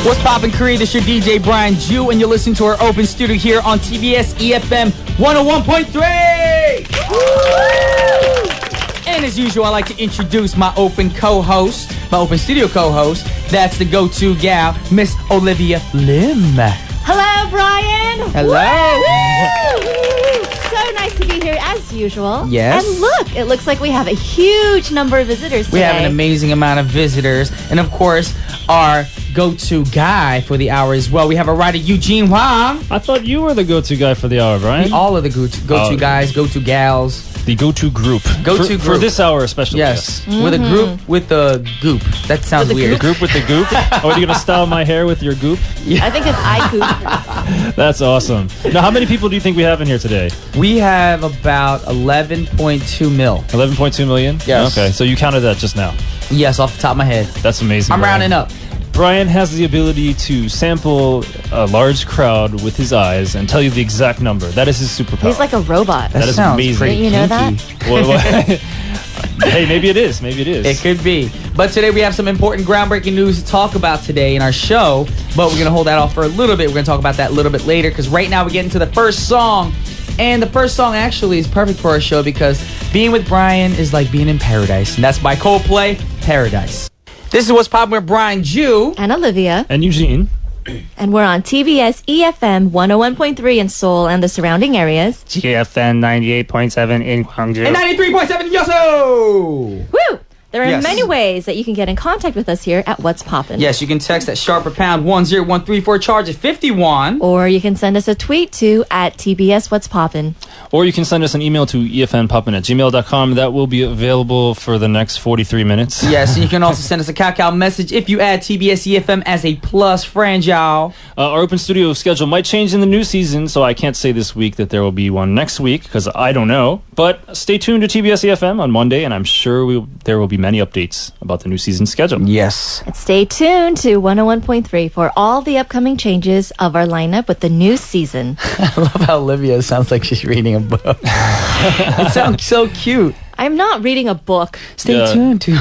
What's poppin' Korea? This is your DJ Brian Jew, and you're listening to our open studio here on TBS efm 101.3. And as usual, I like to introduce my open co-host, my open studio co-host. That's the go-to gal, Miss Olivia Lim. Hello, Brian. Hello. So nice to be here as usual. Yes. And look, it looks like we have a huge number of visitors today. We have an amazing amount of visitors. And of course, our go-to guy for the hour as well. We have a writer, Eugene Huang. I thought you were the go-to guy for the hour, Brian. All of the go-to guys, go-to gals. The go-to group. Go-to group. For this hour especially. Yes. With a group with the goop. That sounds weird. The group with the goop? Oh, are you going to style my hair with your goop? Yeah. I think it's iGoop. That's awesome. Now, how many people do you think we have in here today? We have about 11.2 mil. 11.2 million? Yes. Okay, so you counted that just now. Yes, off the top of my head. That's amazing. I'm rounding up. Brian has the ability to sample a large crowd with his eyes and tell you the exact number. That is his superpower. He's like a robot. That is sounds amazing. pretty Didn't you know kinky. Hey, maybe it is. Maybe it is. It could be. But today we have some important groundbreaking news to talk about today in our show. But we're going to hold that off for a little bit. We're going to talk about that a little bit later because right now we get into the first song. And the first song actually is perfect for our show because being with Brian is like being in paradise. And that's by Coldplay, Paradise. This is What's Poppin' with Brian Jew. And Olivia. And Eugene. And we're on TBS EFM 101.3 in Seoul and the surrounding areas. GFN 98.7 in Gwangju. And 93.7 Yoso! Woo! There are Yes. many ways that you can get in contact with us here at What's Poppin'. Yes, you can text at sharp or pound 10134 charge at 51. Or you can send us a tweet to at TBS What's Poppin'. Or you can send us an email to efnpoppin@gmail.com. That will be available for the next 43 minutes. Yes, and you can also send us a Kakao message if you add TBS EFM as a plus friend, y'all. Our open studio schedule might change in the new season, so I can't say this week that there will be one next week because I don't know. But stay tuned to TBS EFM on Monday, and I'm sure there will be many updates about the new season schedule. Yes. And stay tuned to 101.3 for all the upcoming changes of our lineup with the new season. I love how Olivia sounds like she's reading a book. It sounds so cute. I'm not reading a book. Stay tuned to...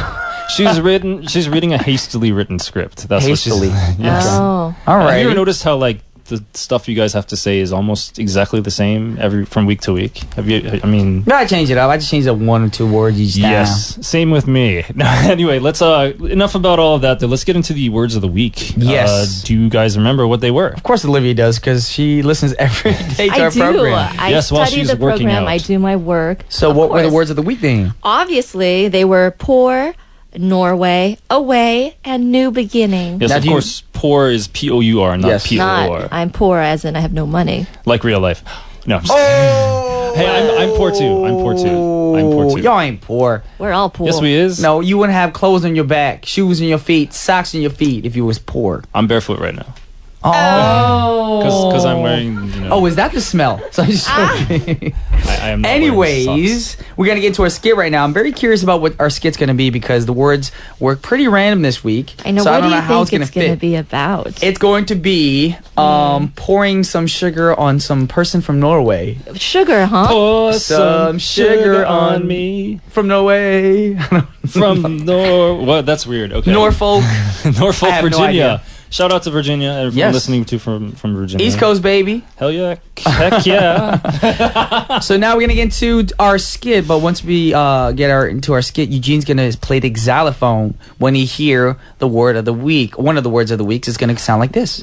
She's reading a hastily written script. That's Hastily. what she's. Yes. Oh. All Have right. you ever noticed how the stuff you guys have to say is almost exactly the same from week to week? Have you? I mean, No, I change it up. I just change up 1 or 2 words each time. yes, same with me. Anyway, let's enough about all of that. Though. Let's get into the words of the week. Yes. Do you guys remember what they were? Of course Olivia does because she listens every day to I our do. program. I Yes, while study she's the working program. out. I do my work. So Of what were the course. words of the week then? Obviously, they were poor, Norway, away, and new beginning. Yes, Now, of do you- course. Poor is POUR, not Yes. POR. Not, I'm poor as in I have no money. Like real life. No. I'm just Oh! Hey, I'm poor too. I'm poor too. I'm poor too. Y'all ain't poor. We're all poor. Yes, we is. No, you wouldn't have clothes on your back, shoes on your feet, socks on your feet if you was poor. I'm barefoot right now Oh. because I'm wearing. Oh, is that the smell? So I am. Not wearing anyways, socks. we're gonna get into our skit right now. I'm very curious about what our skit's gonna be because the words were pretty random this week. I know. So What I don't do know you how it's think gonna it's going to fit. be about? It's going to be pouring some sugar on some person from Norway. Sugar, huh? Pour Some sugar on me From Norway. from What? That's weird. Okay. Norfolk. Norfolk, I have no Virginia. idea. Shout out to Virginia. Everyone Yes. listening to from Virginia. East Coast, baby. Hell yeah. Heck yeah. So now we're going to get into our skit, but once we into our skit, Eugene's going to play the xylophone when he hear the word of the week. One of the words of the week is going to sound like this.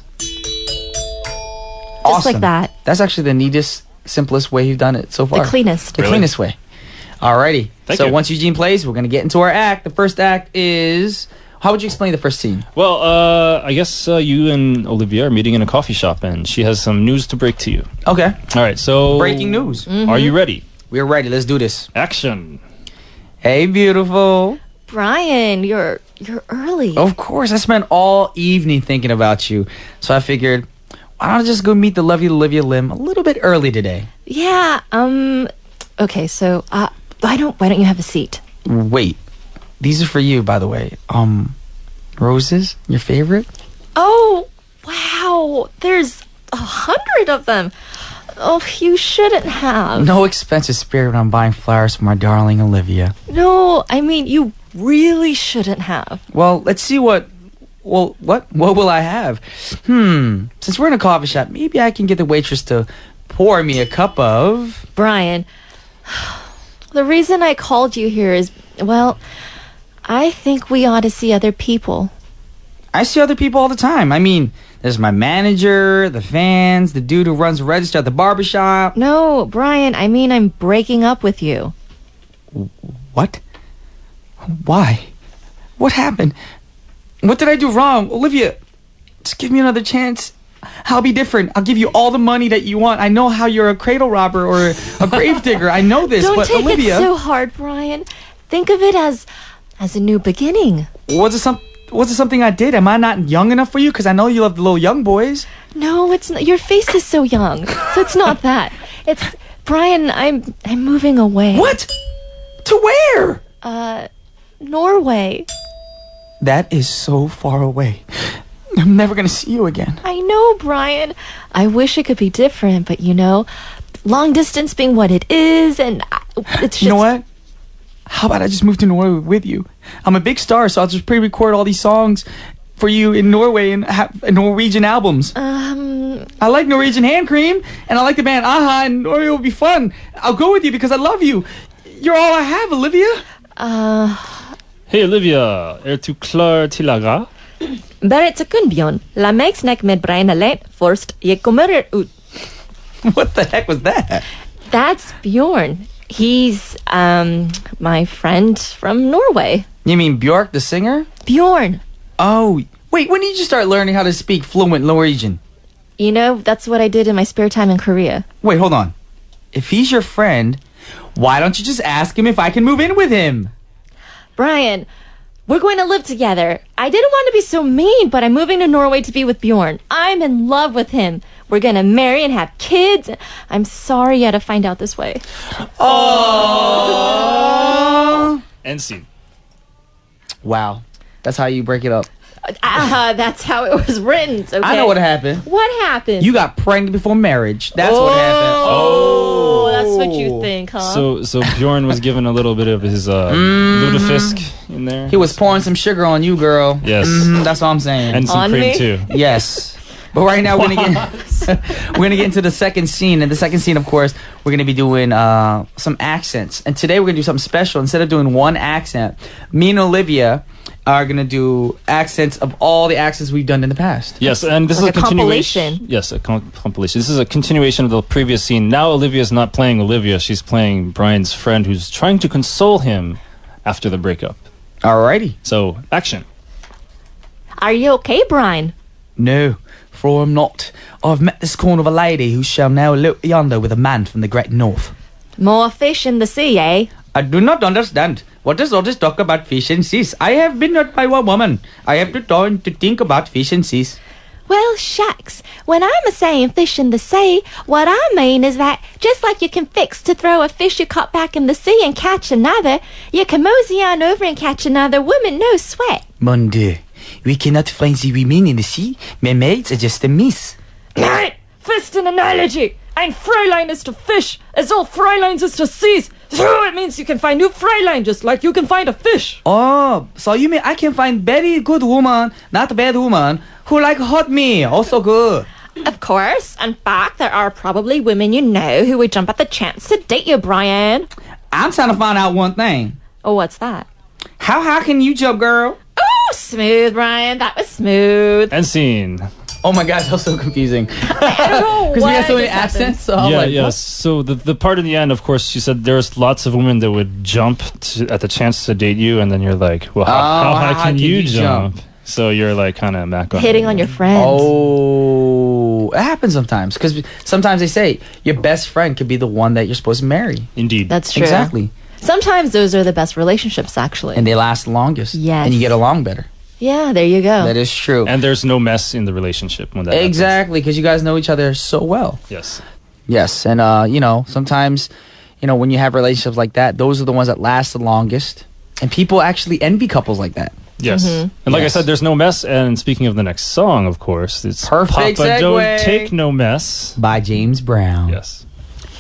Just like that. That's actually the neatest, simplest way you've done it so far. The cleanest. The Really? cleanest way. Alrighty. Thank So you. once Eugene plays, we're going to get into our act. The first act is... How would you explain the first scene? Well, I guess you and Olivia are meeting in a coffee shop, and she has some news to break to you. Okay. All right, so Breaking news. Are you ready? We're ready. Let's do this. Action. Hey, beautiful. Brian, you're early. Of course. I spent all evening thinking about you. So I figured, why don't I just go meet the lovely Olivia Lim a little bit early today? Yeah. Okay. So, why don't you have a seat? Wait. These are for you, by the way. Roses? Your favorite? Oh, wow. There's 100 of them. Oh, you shouldn't have. No expensive spirit when I'm buying flowers for my darling Olivia. No, I mean, you really shouldn't have. Well, let's see what Well, what will I have? Since we're in a coffee shop, maybe I can get the waitress to pour me a cup of... Brian, the reason I called you here is, well, I think we ought to see other people. I see other people all the time. I mean, there's my manager, the fans, the dude who runs the register at the barbershop. No, Brian, I mean I'm breaking up with you. What? Why? What happened? What did I do wrong? Olivia, just give me another chance. I'll be different. I'll give you all the money that you want. I know how you're a cradle robber or a grave digger. I know this, Don't but take Olivia... it so hard, Brian. Think of it as a new beginning. Was it something I did? Am I not young enough for you? Because I know you love the little young boys. No, it's not. Your face is so young, so it's not that. It's Brian. I'm moving away. What? To where? Norway. That is so far away. I'm never gonna see you again. I know, Brian. I wish it could be different, but long distance being what it is, and it's just... You know what? How about I just move to Norway with you? I'm a big star, so I'll just pre-record all these songs for you in Norway and have Norwegian albums. I like Norwegian hand cream, and I like the band Aha, and Norway will be fun. I'll go with you because I love you. You're all I have, Olivia. Hey Olivia, du klar til å gå? Bare et sekund, Bjørn. La meg snakke med Brian alene først. Jeg kommer ut. What the heck was that? That's Bjorn. He's my friend from Norway. You mean Björk, the singer? Bjorn. Oh, wait, when did you start learning how to speak fluent Norwegian? That's what I did in my spare time in Korea. Wait, hold on. If he's your friend, why don't you just ask him if I can move in with him? Brian, we're going to live together. I didn't want to be so mean, but I'm moving to Norway to be with Bjorn. I'm in love with him. We're going to marry and have kids. I'm sorry you had to find out this way. Oh. End scene. Wow. That's how you break it up. That's how it was written. Okay? I know what happened. What happened? You got pregnant before marriage. That's what happened. Oh, that's what you think, huh? So Bjorn was given a little bit of his lutefisk in there. He was pouring some sugar on you, girl. Yes. That's all I'm saying. And some On cream me? too. Yes. But right now we're gonna get into the second scene, and the second scene, of course, we're gonna be doing some accents. And today we're gonna do something special. Instead of doing one accent, me and Olivia are gonna do accents of all the accents we've done in the past. Yes, and this Like is a a continuation. compilation. Yes, a compilation. This is a continuation of the previous scene. Now Olivia's not playing Olivia; she's playing Brian's friend, who's trying to console him after the breakup. Alrighty. So, action. Are you okay, Brian? No, for I'm not. I've met this corn of a lady who shall now look yonder with a man from the great north. More fish in the sea, eh? I do not understand. What is all this talk about fish and seas? I have been with my woman. I have the time to think about fish and seas. Well, shucks. When I'm saying fish in the sea, what I mean is that just like you can fix to throw a fish you caught back in the sea and catch another, you can mosey on over and catch another woman, no sweat. Mon Dieu, we cannot find the women in the sea. Mermaids are just a miss. Right, first an analogy. Ein Fräulein is to fish, as all Fräuleins is to seas. So it means you can find new Fräulein just like you can find a fish. Oh, so you mean I can find very good woman, not bad woman, who like hot meal, also good. Of course. In fact, there are probably women you know who would jump at the chance to date you, Brian. I'm trying to find out one thing. Oh, what's that? How high can you jump, girl? Oh, smooth, Brian. That was smooth. End scene. Oh my gosh, that was so confusing. I don't know Because we had what so many just happened. accents. So I'm Yeah, like, yeah. what? So the part in the end, of course, she said there's lots of women that would jump at the chance to date you, and then you're like, well, how high can you jump? So you're like kind of back on Hitting on your friends. Oh, it happens sometimes. Because sometimes they say your best friend could be the one that you're supposed to marry. Indeed. That's true. Exactly. Sometimes those are the best relationships, actually. And they last the longest. Yes. And you get along better. Yeah, there you go. That is true. And there's no mess in the relationship when that happens. Exactly, because you guys know each other so well. Yes. Yes, and sometimes, when you have relationships like that, those are the ones that last the longest. And people actually envy couples like that. Yes. And like I Yes. said, there's no mess. And speaking of the next song, of course, it's Perfect Papa Don't segue. Take No Mess. By James Brown. Yes.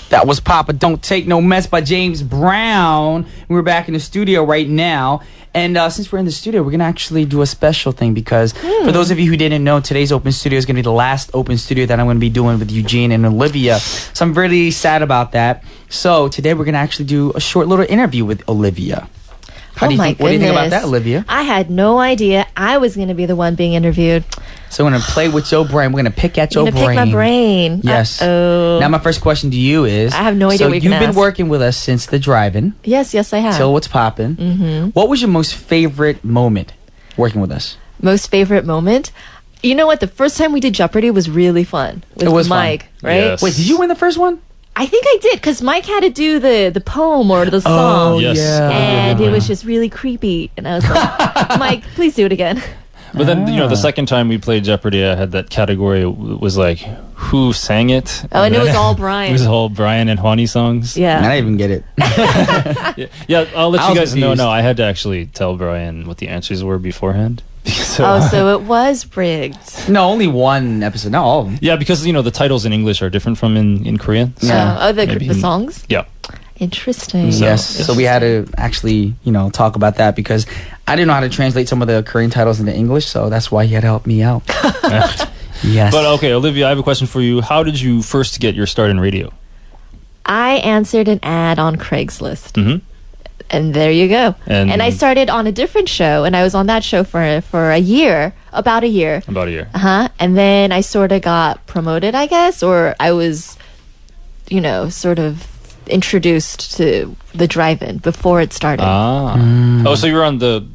That was Papa Don't Take No Mess by James Brown. We're back in the studio right now. And since we're in the studio, we're going to actually do a special thing because for those of you who didn't know, today's open studio is going to be the last open studio that I'm going to be doing with Eugene and Olivia. So I'm really sad about that. So today we're going to actually do a short little interview with Olivia. What do you think about that, Olivia? I had no idea I was going to be the one being interviewed. So we're going to play with your brain. We're going to pick at your brain. You're going to pick my brain. Yes. Uh-oh. Now my first question to you is... I have no idea what you're going to ask. So you've been working with us since the drive-in. Yes, I have. Till What's Poppin'. Mm-hmm. What was your most favorite moment working with us? Most favorite moment? You know what? The first time we did Jeopardy was really fun. With It was Mike, fun. right? Yes. Wait, did you win the first one? I think I did, because Mike had to do the poem or the song. Oh, Yes. yeah. And it was just really creepy. And I was like, Mike, please do it again. But then, the second time we played Jeopardy, I had that category. It was like, who sang it? Oh, and it was all Brian. It was all Brian and Juani songs. Yeah. I didn't even get it. Yeah, I'll let I you was guys know. confused. No, I had to actually tell Brian what the answers were beforehand. So it was rigged. No, only one episode. Not all of them. Yeah, because, the titles in English are different from in Korean. So Yeah. maybe The songs? Yeah. Interesting. So- Yes. So we had to actually, talk about that because I didn't know how to translate some of the Korean titles into English, so that's why he had to help me out. Yes. But okay, Olivia, I have a question for you. How did you first get your start in radio? I answered an ad on Craigslist. Mhm. And there you go. And- I started on a different show, and I was on that show for a year, about a year. About a year. And then I sort of got promoted, I guess, or I was, sort of introduced to the drive-in before it started. Ah. Oh, so you were on the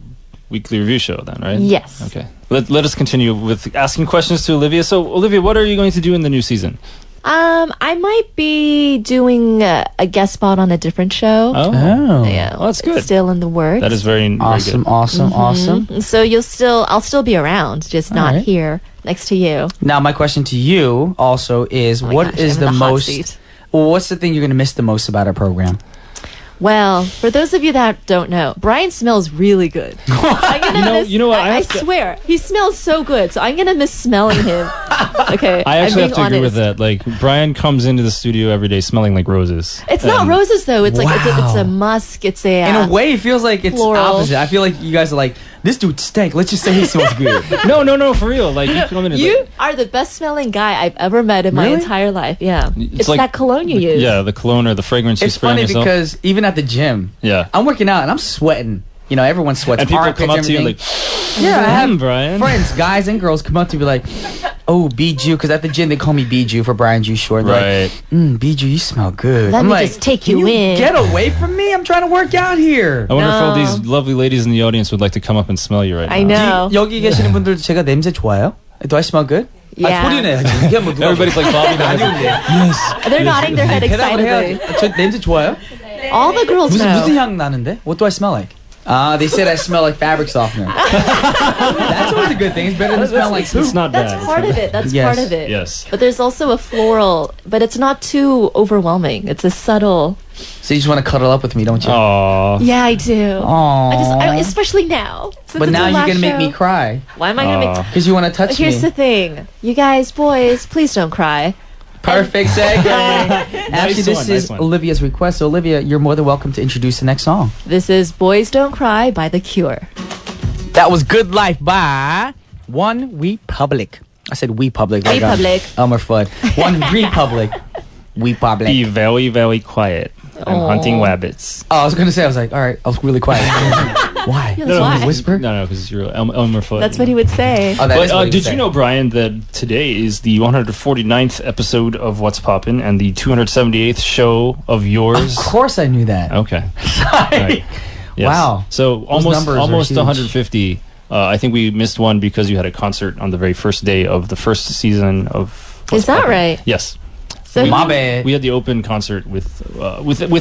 weekly review show then, right? Yes. Okay. Let us continue with asking questions to Olivia. So, Olivia, what are you going to do in the new season? I might be doing a guest spot on a different show. Oh. Yeah, Well, that's good. It's still in the works. That is very Awesome, good. awesome. So I'll still be around, just not right. here next to you. Now, my question to you also is, Oh my what gosh, is I'm in the the hot most... seat. Well, what's the thing you're going to miss the most about our program? Well, for those of you that don't know, Brian smells really good. I'm gonna you know what, I I have to- swear, he smells so good. So I'm gonna miss smelling him. Okay, I actually have to agree with honest. that. Like, Brian comes into the studio every day smelling like roses. It's not And- roses though. It's like it's Wow. a musk. It's a In a way, it feels like it's floral. opposite. I feel like you guys are like, this dude stank. Let's just say he smells good. No, for real. Like, you come in and You are the best smelling guy I've ever met in my Really? entire life. Yeah, it's like- that cologne you use. yeah, the cologne or the fragrance you It's spray on funny yourself. because even at the gym, Yeah. I'm working out and I'm sweating. Everyone sweats. And people Armpits, come up to you everything. like, yeah, I have Brian. friends, guys and girls, come up to me like, "Oh, Bijou," because at the gym they call me Bijou for Brian Ju short. They're Right. like, Bijou, you smell good. Let I'm me like, just take "Can you in." Get away from me! I'm trying to work out here. I wonder if all No. these lovely ladies in the audience would like to come up and smell you right I now. know. 여기 계시는 분들 제가 냄새 좋아요? Do I smell good? Yeah. 소리 내야지. 이게 뭐 누가 Everybody's like Bobby. 아니는데. They're nodding their head 대답을 excitedly. 해야지. 저 냄새 좋아요? All the girls 무슨 know. 향 나는데? What do I smell like? They said I smell like fabric softener. That's always a good thing. It's better than smelling like poop. It's not That's bad. part of it. That's Yes. part of it. Yes. But there's also a floral, but it's not too overwhelming. It's a subtle. So you just want to cuddle up with me, don't you? Aw. Yeah, I do. Aww. Especially now. Since But it's now the you're last going to make show. me cry. Why am I going to make... Because you want to touch Here's me. the thing. You guys, boys, please don't cry. Perfect segue. Actually, this nice is one. Olivia's request. So, Olivia, you're more than welcome to introduce the next song. This is Boys Don't Cry by The Cure. That was Good Life by One Republic. I said We Public. like Republic. Elmer Fudd. One Republic. We Public. Be very, very quiet. I'm Aw. hunting rabbits. Oh, I was going to say, I was like, all right, I was really quiet. Why? Yeah, that's why. Whisper? No, because you're Elmer Fudd. That's what he would say. Oh, that But is what he did said. you know, Brian, that today is the 149th episode of What's Poppin' and the 278th show of yours? Of course I knew that. Okay. Sorry. Right. Yes. Wow. So numbers are almost huge. 150. I think we missed one because you had a concert on the very first day of the first season of. What's Is that Poppin'. right? Yes. So My bad. We had the open concert with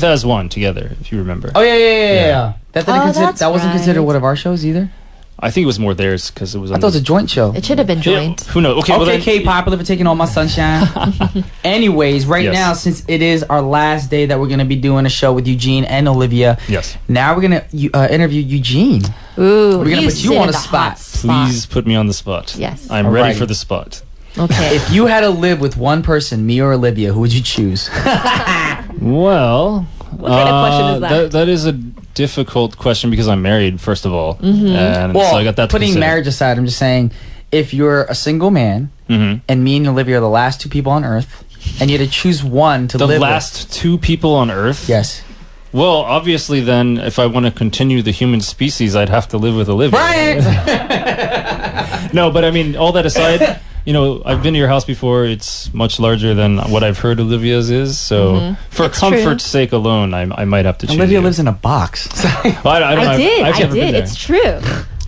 As One together, if you remember. Oh, yeah. That, that's that wasn't considered right. one of our shows either? I think it was more theirs because it was. I thought it was a joint show. It should have been joint. Who knows? Okay, well Okay, then, K-Popular for taking all my sunshine. Anyways, right Yes. now, since it is our last day that we're going to be doing a show with Eugene and Olivia, Yes. now we're going to interview Eugene. Ooh, We're gonna put you sit on in a the spot. hot spot. Please put me on the spot. Yes. I'm ready Alrighty. for the spot. Okay. If you had to live with one person, me or Olivia, who would you choose? Well, What kind of question is that? That is a difficult question because I'm married, first of all. And Well, so I got that to putting consider. marriage aside, I'm just saying, if you're a single man and me and Olivia are the last two people on Earth, and you had to choose one to The live last two people on Earth? with. Yes. Well, obviously then, if I want to continue the human species, I'd have to live with Olivia. Brian! No, but I mean, all that aside, you know, I've been to your house before. It's much larger than what I've heard Olivia's is. So for It's comfort's sake alone, I might have to choose Olivia you. lives in a box. Well, I don't know. I've never been there. It's true.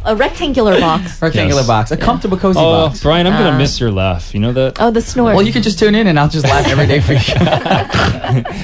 A rectangular box. Rectangular Yes. box. A comfortable, cozy Oh, box. Brian, I'm going to miss your laugh. You know that? Oh, the snort. Well, you can just tune in and I'll just laugh every day for you.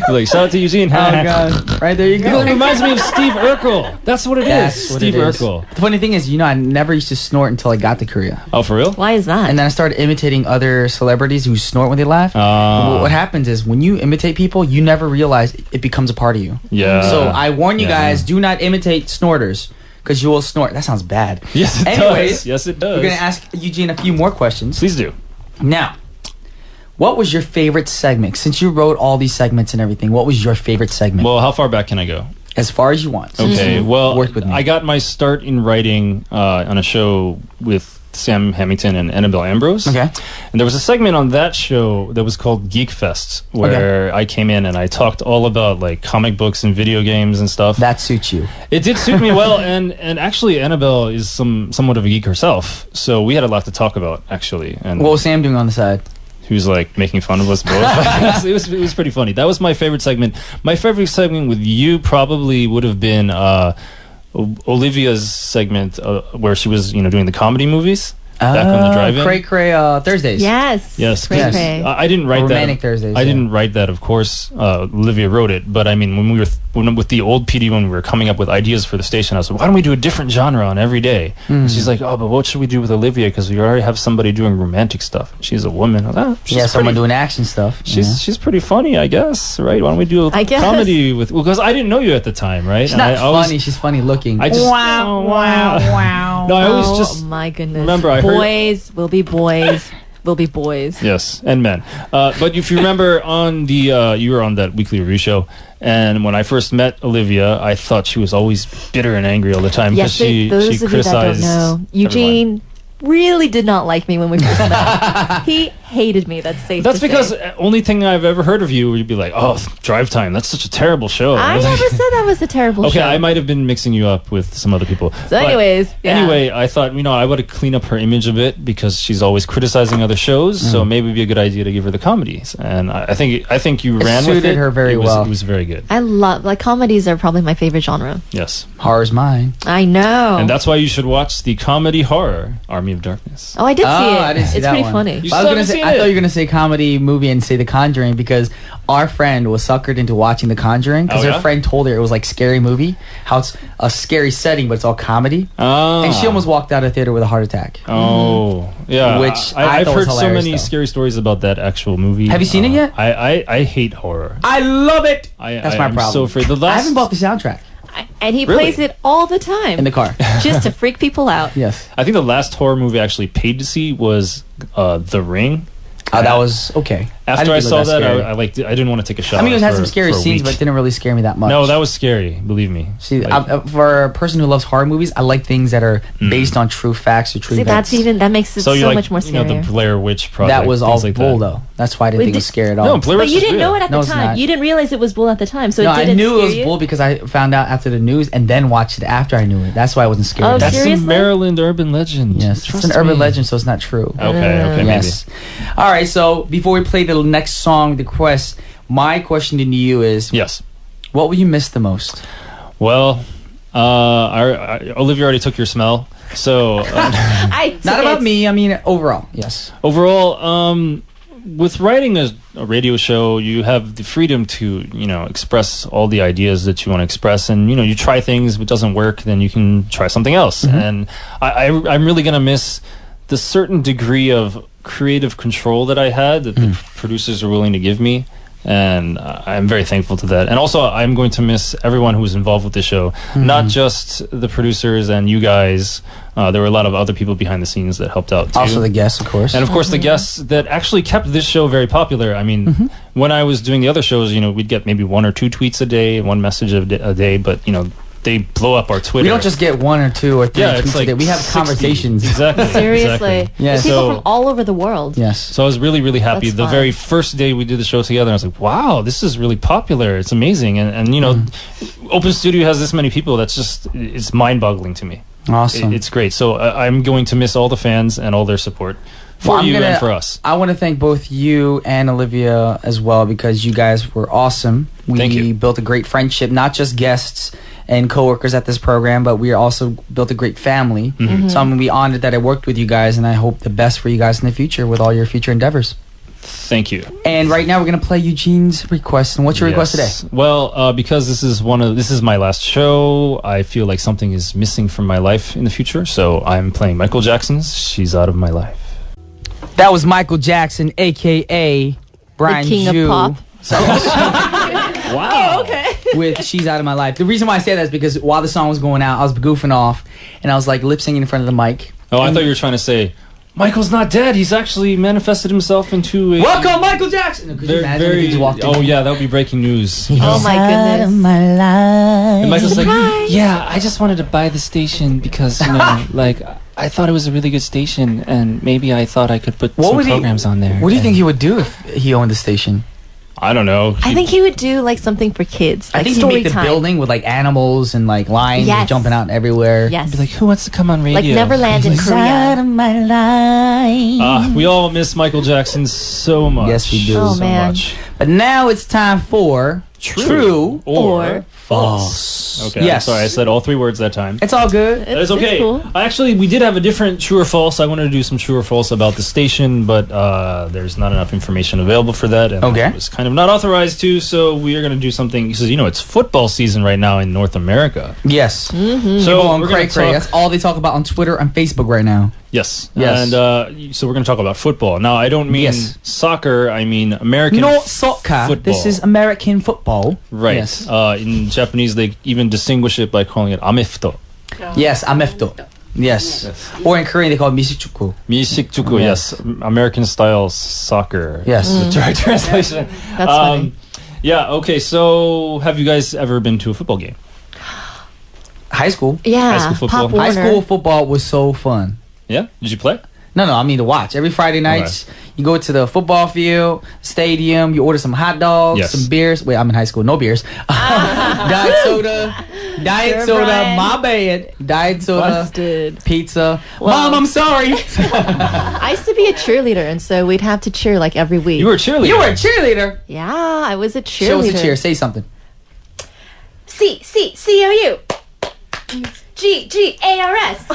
Like, shout out to Eugene. Oh, God. Right, there you You know, it go. reminds me of Steve Urkel. That's what it is. That's what Steve it is. Urkel. The funny thing is, I never used to snort until I got to Korea. Oh, for real? Why is that? And then I started imitating other celebrities who snort when they laugh. What happens is when you imitate people, you never realize it becomes a part of you. Yeah. So I warn you Yeah. guys, do not imitate snorters because you will snort. That sounds bad. Yes, it Anyways, does. Yes, it does. we're going to ask Eugene a few more questions. Please do. Now, what was your favorite segment? Since you wrote all these segments and everything, what was your favorite segment? Well, how far back can I go? As far as you want. Okay, well, Work with me. I got my start in writing on a show with Sam Hamilton and Annabelle Ambrose. Okay. And there was a segment on that show that was called Geek Fest, where I came in and I talked all about like comic books and video games and stuff. That suits you. It did suit me well, and actually Annabelle is somewhat of a geek herself, so we had a lot to talk about actually. And What was Sam doing on the side? he was like making fun of us both. it was pretty funny. That was my favorite segment. My favorite segment with you probably would have been Olivia's segment where she was, doing the comedy movies back on the drive-in. Cray Cray Thursdays. Yes. Yes, Cray yes. cray. I didn't write Romantic that. Thursdays, I yeah. didn't write that, of course. Olivia wrote it, but I mean, when we were with the old PD, when we were coming up with ideas for the station, I was like, why don't we do a different genre on every day? And she's like, oh, but what should we do with Olivia? Because we already have somebody doing romantic stuff. She's a woman. I was like, she's Yeah, someone pretty- doing action stuff. She's pretty funny, I guess, right? Why don't we do I a guess. comedy with? Because I didn't know you at the time, right? She's And not I always- funny. She's funny looking. I just wow, wow, wow. No, I always Oh just my goodness. remember I heard. boys will be boys will be boys. Yes, and men. But if you remember on the, you were on that weekly review show, and when I first met Olivia, I thought she was always bitter and angry all the time because Yes, those she of you that criticized. don't know, Eugene really did not like me when we first met. He hated me. That's safe. That's to because say. only thing I've ever heard of you where you'd be like, "Oh, Drive Time. That's such a terrible show." I never said that was a terrible Okay, show. I might have been mixing you up with some other people. So, anyways, yeah. Anyway, I thought I would have cleaned up her image a bit because she's always criticizing other shows. So maybe it'd be a good idea to give her the comedies. And I think you ran with suited it. her very It was- well. It was very good. I love comedies are probably my favorite genre. Yes, Horror's mine. I know. and that's why you should watch the comedy horror Army of Darkness. Oh, I did see it. I didn't see it's that pretty one. funny. You But I still was gonna haven't say, seen I it? thought you were gonna say comedy movie and say The Conjuring because our friend was suckered into watching The Conjuring because Oh, her yeah? friend told her it was like scary movie, how it's a scary setting but it's all comedy, Oh, and she almost walked out of theater with a heart attack. Oh, yeah. Which I I've thought heard was so hilarious, many though. scary stories about that actual movie. Have you seen it yet? I hate horror. I love it. That's That's my I'm problem. so afraid. The I last haven't bought the soundtrack And he Really? plays it all the time in the car. just to freak people out. Yes. I think the last horror movie I actually paid to see was The Ring. Oh, that was okay. After didn't I think it saw was that, scary. I liked it. I didn't want to take a shot. I mean, it had for- some scary for a scenes, week. but it didn't really scare me that much. No, that was scary. Believe me. See, Like- for a person who loves horror movies, I like things that are based on true facts or true See, events. that makes it so so you like much more the scarier. Blair Witch Project. that was all things like bull, that. though. That's why I didn't Wait, think it was did- scary at all. No, Blair But Witch you was didn't good. know it at No, the it's time. not. You didn't realize it was bull at the time, so No, it I didn't knew it was scare you? bull because I found out after the news and then watched it after I knew it. That's why I wasn't scared. Oh, That's seriously? a Maryland urban legend. Yes, Trust it's an urban me. legend, so it's not true. Okay, Yes. All right, so before we play the next song, the quest, my question to you is, maybe. Yes. what will you miss the most? Well, Olivia already took your smell. So Not about me, I mean overall. Yes. overall, with writing a radio show, you have the freedom to, express all the ideas that you want to express. And, you try things. If it doesn't work, then you can try something else. And I'm really going to miss the certain degree of creative control that I had that the producers are willing to give me. And I'm very thankful to that. And also, I'm going to miss everyone who was involved with the show. Not just the producers and you guys. There were a lot of other people behind the scenes that helped out, too. Also the guests, of course. And of course, the guests that actually kept this show very popular. I mean, when I was doing the other shows, we'd get maybe one or two tweets a day, one message a day. But, they blow up our Twitter. We don't just get 1 or 2 or 3 Yeah, it's tweets a like day. We have 60. conversations. Exactly. Seriously. Exactly. Yes. There's people So- from all over the world. Yes. So I was really, really happy. That's The fun. very first day we did the show together, I was like, wow, this is really popular. It's amazing. And you know, Open Studio has this many people. That's just, it's mind-boggling to me. Awesome. It's great. So I'm going to miss all the fans and all their support for Well, I'm you gonna- and for us. I want to thank both you and Olivia as well because you guys were awesome. We Thank you. built a great friendship, not just guests and coworkers at this program, but we also built a great family. Mm-hmm. So I'm going to be honored that I worked with you guys, and I hope the best for you guys in the future with all your future endeavors. Thank you. And right now we're going to play Eugene's request. And what's your request today? Yes. Well, because this is my last show, I feel like something is missing from my life in the future. So I'm playing Michael Jackson's "She's Out of My Life." That was Michael Jackson, a.k.a. Brian The king of Jew. pop. Wow. With "She's Out of My Life." The reason why I say that is because while the song was going out, I was goofing off, and I was like lip syncing in front of the mic. Oh, I thought you were trying to say Michael's not dead. He's actually manifested himself into a Welcome, Michael Jackson. Could you imagine if he just walked in? Oh yeah, that would be breaking news. Oh my goodness. And Michael's like, Yeah, I just wanted to buy the station because, you know, like, I thought it was a really good station, and maybe I thought I could put What some would he- programs on there. What do you and- think he would do if he owned the station? I don't know. I think he would do like something for kids, I like think he'd story make the time. building with like animals and like lions Yes. jumping out everywhere. Yes. Be like, who wants to come on radio? Like Neverland in Korea. my life. we all miss Michael Jackson so much. Yes, we do. So Oh, man. much. But now it's time for True or False. Okay. Yes. I'm sorry, I said all 3 words that time. It's all good. That is It's okay. cool. We did have a different true or false. I wanted to do some true or false about the station, but there's not enough information available for that. And Okay. I was kind of not authorized to, so we are going to do something. Because, you know, it's football season right now in North America. Yes. So People on we're cray going to cray. talk. That's all they talk about on Twitter and Facebook right now. Yes. Yes. And so we're going to talk about football. Now, I don't mean Yes. soccer. I mean American Not soccer. football. This is American football. Right. Yes. In Japanese, they even distinguish it by calling it amefto. Yes, amefto. Yes. Or in Korean, they call it 미식축구. Misikjuku, yes. American style soccer. Yes. That's the right translation. That's funny. Yeah, okay, so have you guys ever been to a football game? High school. Yeah. High school football. Pop Warner. High school football was so fun. Yeah? Did you play? No, I mean to watch. Every Friday nights, you go to the football field, stadium, you order some hot dogs, Yes. some beers. Wait, I'm in high school. No beers. Diet soda. Sure, Soda. Brian. My bad. Diet soda. Busted. Pizza. Well- Mom, I'm sorry. I used to be a cheerleader, and so we'd have to cheer like every week. You were a cheerleader. You were a cheerleader. Yeah, I was a Show us cheerleader. a cheer. Say something. C-O-U. G-A-R-S.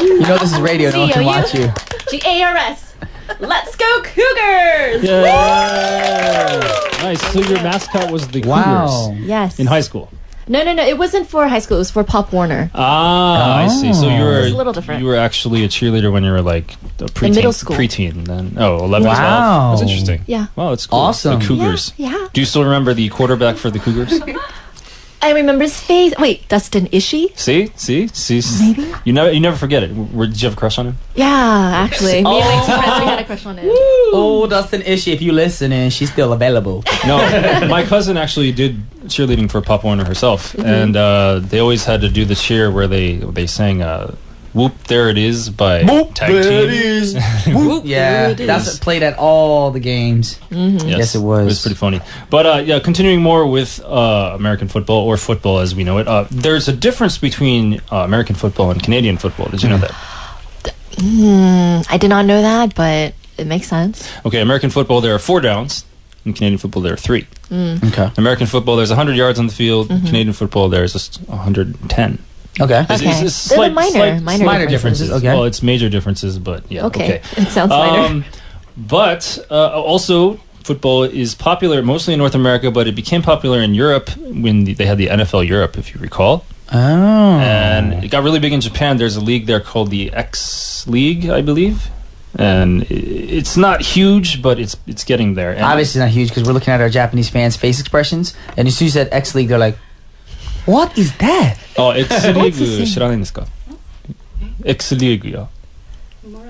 You know this is radio. No one can COU. watch you. G-A-R-S. Let's go Cougars! Yeah. Nice. So your mascot was the Wow. Cougars Yes. in high school. No. It wasn't for high school. It was for Pop Warner. Ah, I see. So you were It's a little different. You were actually a cheerleader when you were like a preteen, middle school. Preteen then. Oh, 11 Wow. 12. That's interesting. Yeah. Wow, that's cool. Awesome. The Cougars. Yeah. Do you still remember the quarterback for the Cougars? I remember his face. Wait, Dustin Ishii? See? Maybe. You never forget it. Did you have a crush on him? Yeah, actually. Me and my two friends, we had a crush on him. Oh, Dustin Ishii, if you listening, she's still available. No, my cousin actually did cheerleading for Pop Warner herself, and they always had to do the cheer where they sang "Whoop There It Is" by Tag Team. Whoop, yeah, There it that's is. played at all the games. Yes, it was. It was pretty funny. But yeah, continuing more with American football, or football as we know it. There's a difference between American football and Canadian football. Did you know that? I did not know that, but it makes sense. Okay, American football there are 4 downs. In Canadian football there are 3. Okay. American football there's 100 yards on the field. Canadian football there's just 110. Okay. It's- Okay. it's They're the minor differences. Okay. Well, it's major differences, but yeah. Okay. It sounds minor. But also, football is popular mostly in North America, but it became popular in Europe when they had the NFL Europe, if you recall. Oh. And it got really big in Japan. There's a league there called the X League, I believe. And it's not huge, but it's getting there. And Obviously not huge because we're looking at our Japanese fans' face expressions. And as soon as you said X League, they're like, what is that? X What's the 리그 same? 知らないんですか? X 리그요.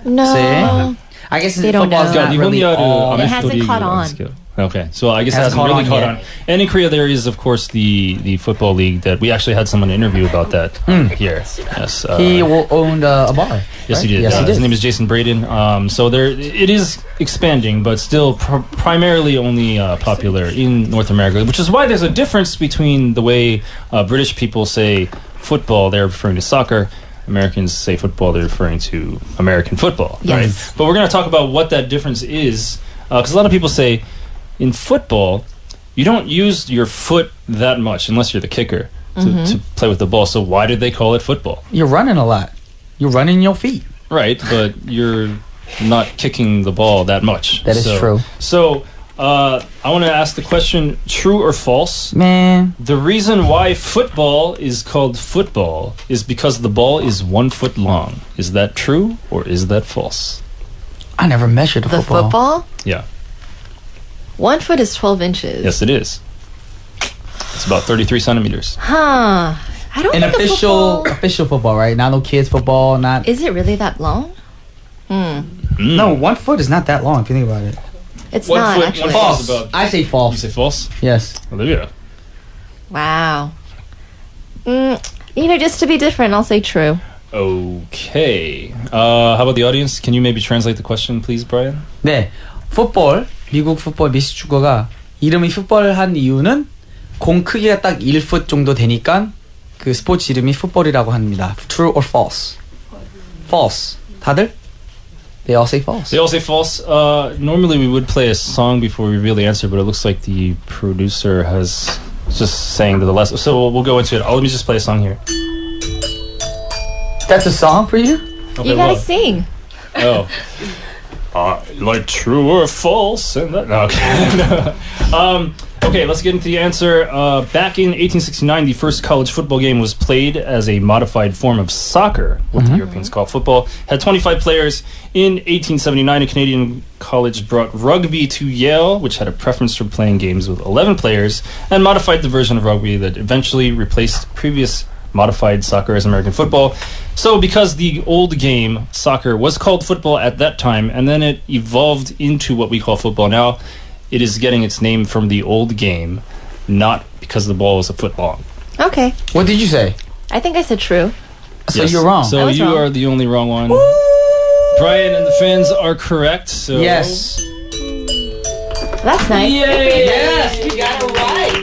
No. See? I guess They don't football's know. not 그러니까 really 일본이 all... It hasn't caught on. Okay, so I guess it Hasn't hasn't really caught caught on on. And in Korea, there is, of course, the football league that we actually had someone interview about that here. Yes, He owned a bar. yes, right? he did. Yes, he did. His name is Jason Braden. So it is expanding, but still primarily only popular in North America, which is why there's a difference between the way British people say football, they're referring to soccer. Americans say football, they're referring to American football. Yes. Right? But we're going to talk about what that difference is, because a lot of people say in football, you don't use your foot that much unless you're the kicker to play with the ball. So why did they call it football? You're running a lot. You're running your feet. Right, but you're not kicking the ball that much. That is true. So I want to ask the question, true or false? Man. The reason why football is called football is because the ball is 1 foot long. Is that true or is that false? I never measured a The football. football? Yeah. 1 foot is 12 inches. Yes, it is. It's about 33 centimeters. Huh. I don't An think official football, right? Not no kids football, not... Is it really that long? No, 1 foot is not that long if you think about it. It's 1 not foot, actually. 1 foot False. is about... I say You false. say false? Yes. Well, there you go. Wow. Just to be different, I'll say true. Okay. How about the audience? Can you maybe translate the question, please, Brian? 네. 풋볼, 미국 풋볼 미식축구가 이름이 풋볼 한 이유는 공 크기가 딱 1풋 정도 되니까 그 스포츠 이름이 풋볼이라고 합니다. True or false? False. 다들? They all say false. They all say false. Normally we would play a song before we really answer, but it looks like the producer has just saying to the last. So we'll go into it. Let me just play a song here. That's a song for you? Okay, You gotta sing. Oh. Like true or false? And that, no, okay. Okay, let's get into the answer. Back in 1869, the first college football game was played as a modified form of soccer, what the Europeans call football. Had 25 players. In 1879, a Canadian college brought rugby to Yale, which had a preference for playing games with 11 players, and modified the version of rugby that eventually replaced previous modified soccer as American football. So because the old game, soccer, was called football at that time, and then it evolved into what we call football now, it is getting its name from the old game, not because the ball was a foot long. Okay. What did you say? I think I said true. So Yes. you're wrong. I So was you wrong. are the only wrong one. Brian and the fans are correct. So Yes. That's nice. Yay! Yes, we got it right.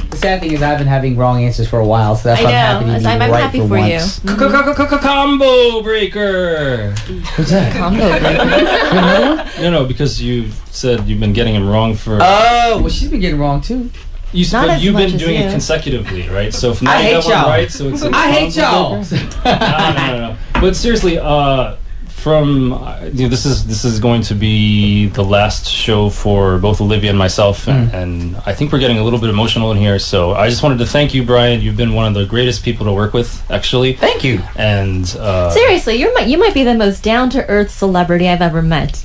The sad thing is I've been having wrong answers for a while, so that's I why I'm happy know. to be I'm right happy for for you. once. Combo breaker. What's that? No, because you said you've been getting him wrong for. Oh, well, she's been getting wrong too. Not as You've much been as doing you. it consecutively, right? So if now I you hate got one y'all. right, so it's. a I hate combo y'all. breaker? No. But seriously, this is going to be the last show for both Olivia and myself, and I think we're getting a little bit emotional in here. So I just wanted to thank you, Brian. You've been one of the greatest people to work with, actually. Thank you. And Seriously, you might be the most down to earth celebrity I've ever met.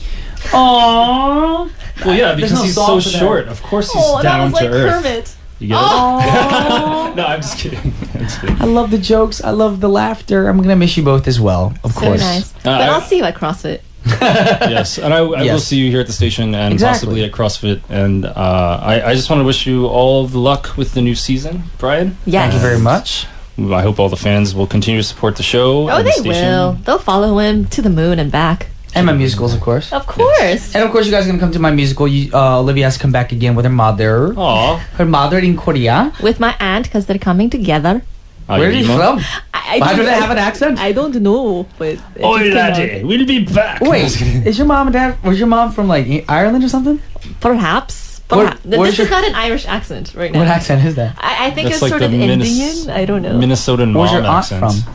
Aww. well, yeah, There's because no he's song so for that. short. Of course, he's Oh, that down was to like earth. Kermit. You get it? No, I'm just kidding. I'm just kidding. I love the jokes. I love the laughter. I'm gonna miss you both as well, of So course. nice. But I'll see you at CrossFit. Yes, and I will Yes. see you here at the station and Exactly. possibly at CrossFit. And I just want to wish you all the luck with the new season, Brian. Yes. Thank you very much. I hope all the fans will continue to support the show. Oh, and the they station. will. They'll follow him to the moon and back. And my musicals, of course. Of course. And of course, you guys are gonna come to my musical. Olivia has to come back again with her mother. Aw. Her mother in Korea. With my aunt, because they're coming together. Where are you from? Why do they have an accent? I don't know, but it Oi, just came out. laddie, we'll be back. Wait, is your mom and dad? Was your mom from like Ireland or something? Perhaps. What- This your- is not an Irish accent right now. What accent is that? I think That's it's like sort the of Indian. I don't know. Minnesotan Where's your mom aunt accent. from?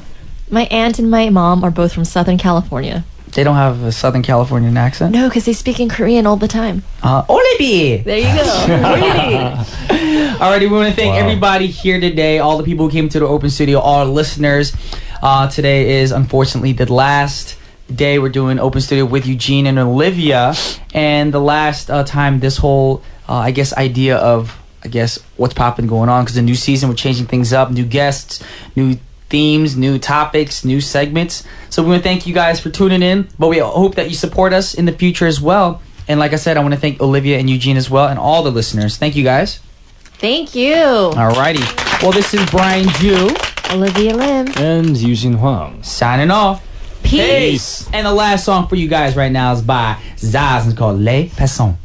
My aunt and my mom are both from Southern California. They don't have a Southern Californian accent. No, because they speak in Korean all the time. Olivia. There you go. Really? Alrighty, we want to thank Wow. everybody here today, all the people who came to the open studio, all our listeners. Today is unfortunately the last day we're doing open studio with Eugene and Olivia, and the last time this whole, I guess, idea of, what's popping going on, because the new season, we're changing things up, new guests, new themes, new topics, new segments. So we want to thank you guys for tuning in, but we hope that you support us in the future as well. And like I said, I want to thank Olivia and Eugene as well, and all the listeners. Thank you guys. Thank you. Alrighty. Well, this is Brian Ju Olivia Lim. And Eugene Huang. signing off. Peace. And the last song for you guys right now is by Zaz and it's called Les Passons.